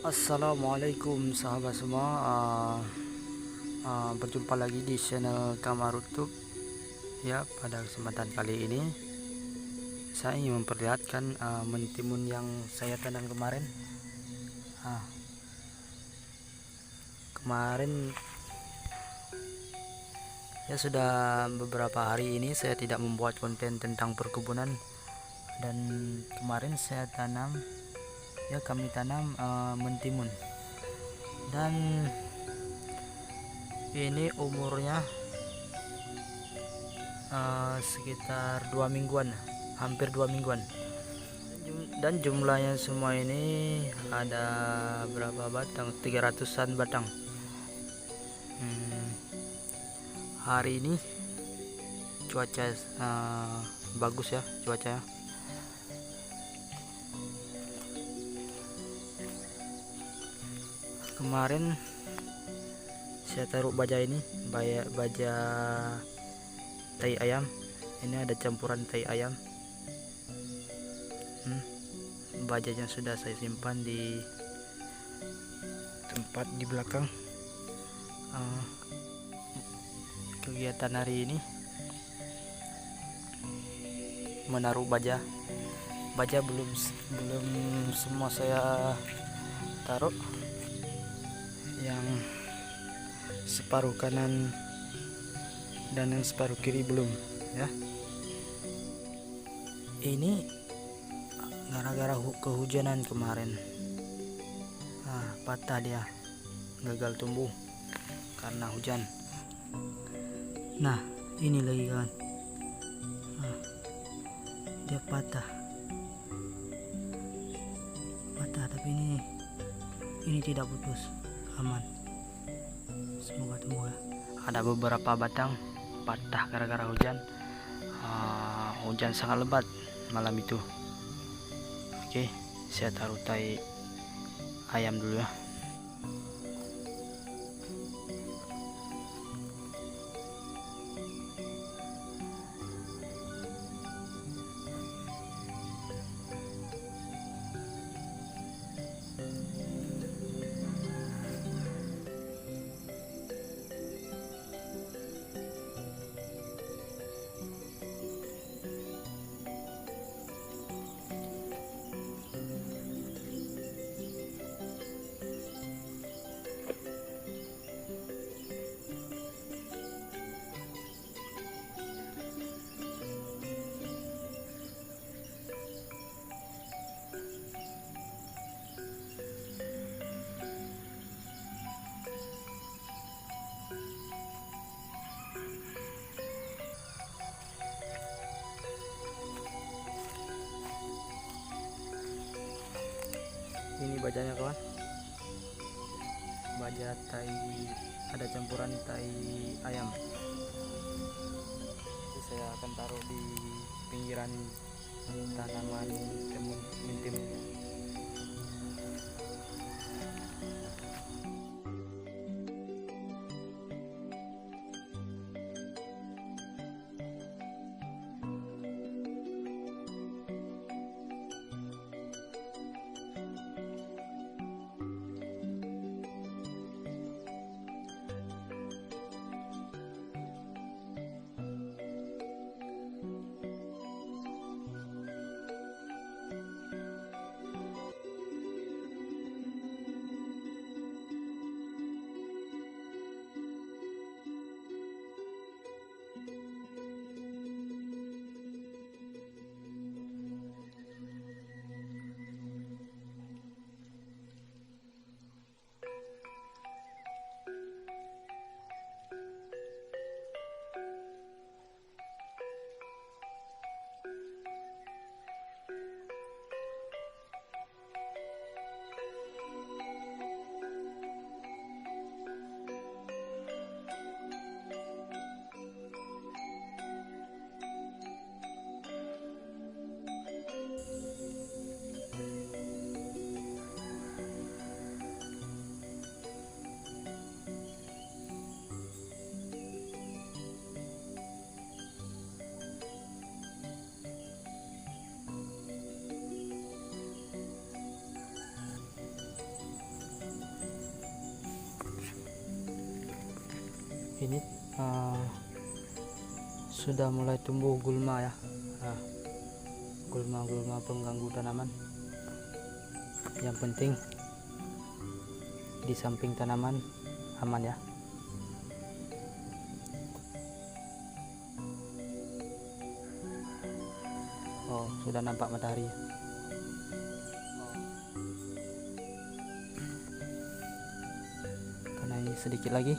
Assalamualaikum sahabat semua. Berjumpa lagi di channel Kamarutub. Ya, pada kesempatan kali ini saya ingin memperlihatkan mentimun yang saya tanam kemarin. Kemarin ya sudah beberapa hari ini saya tidak membuat konten tentang perkebunan, dan kemarin saya tanam, ya kami tanam mentimun, dan ini umurnya sekitar 2 mingguan, hampir 2 mingguan, dan jumlahnya semua ini ada berapa batang, 300-an batang. Hari ini cuaca bagus ya cuaca. Kemarin saya taruh baja ini, baja tai ayam. Ini ada campuran tai ayam. Bajanya sudah saya simpan di tempat di belakang. Kegiatan hari ini menaruh baja belum semua saya taruh, yang separuh kanan dan yang separuh kiri belum ya. Ini gara-gara kehujanan kemarin, patah dia, gagal tumbuh karena hujan. Nah, ini lagi kan, dia patah, tapi ini tidak putus, aman, semoga tumbuh ya. Ada beberapa batang patah gara-gara hujan. Hujan sangat lebat malam itu. Oke, saya taruh tai ayam dulu ya. Ini bajanya kawan, baja tai, ada campuran tai ayam. Jadi saya akan taruh di pinggiran tanaman mentimun. ini sudah mulai tumbuh gulma ya, gulma-gulma pengganggu tanaman. Yang penting di samping tanaman aman ya. Oh, sudah nampak matahari. Karena ini sedikit lagi.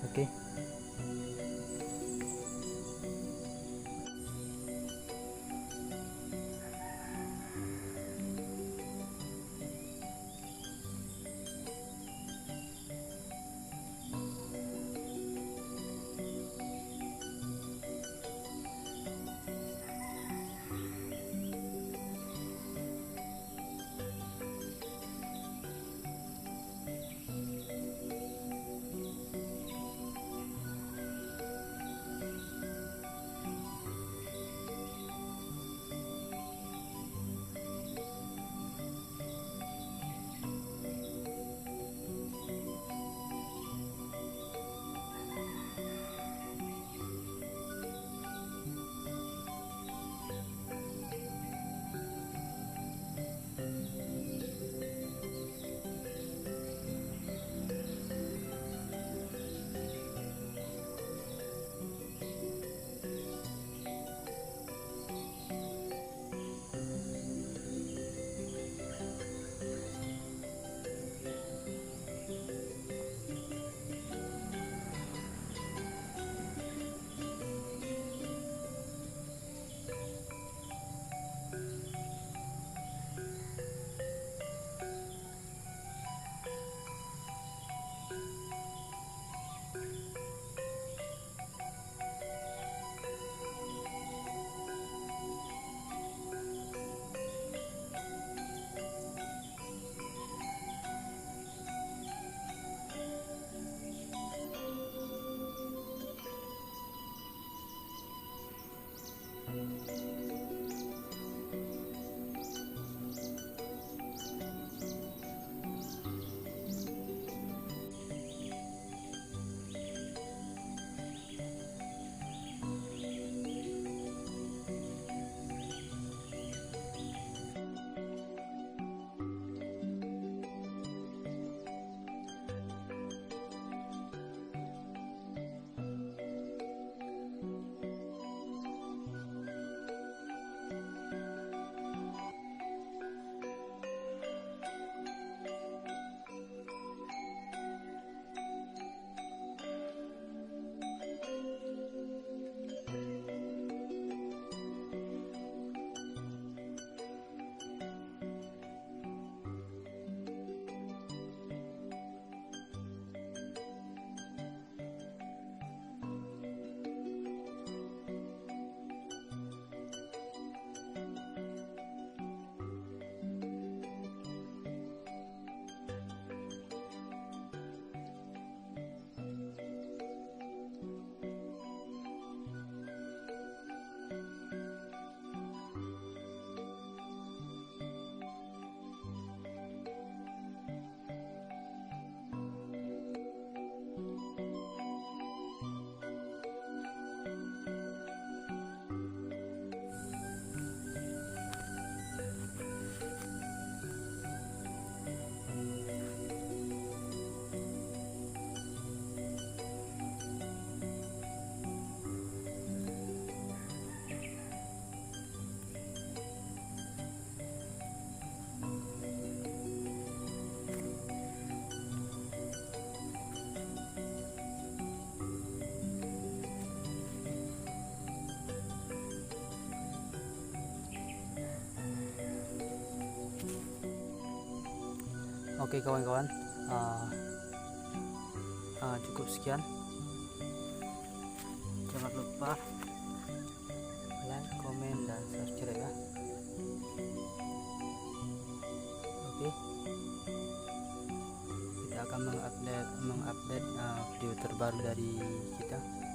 Oke. Oke kawan-kawan, cukup sekian. Jangan lupa like, komen, dan subscribe ya. Oke, kita akan mengupdate video terbaru dari kita.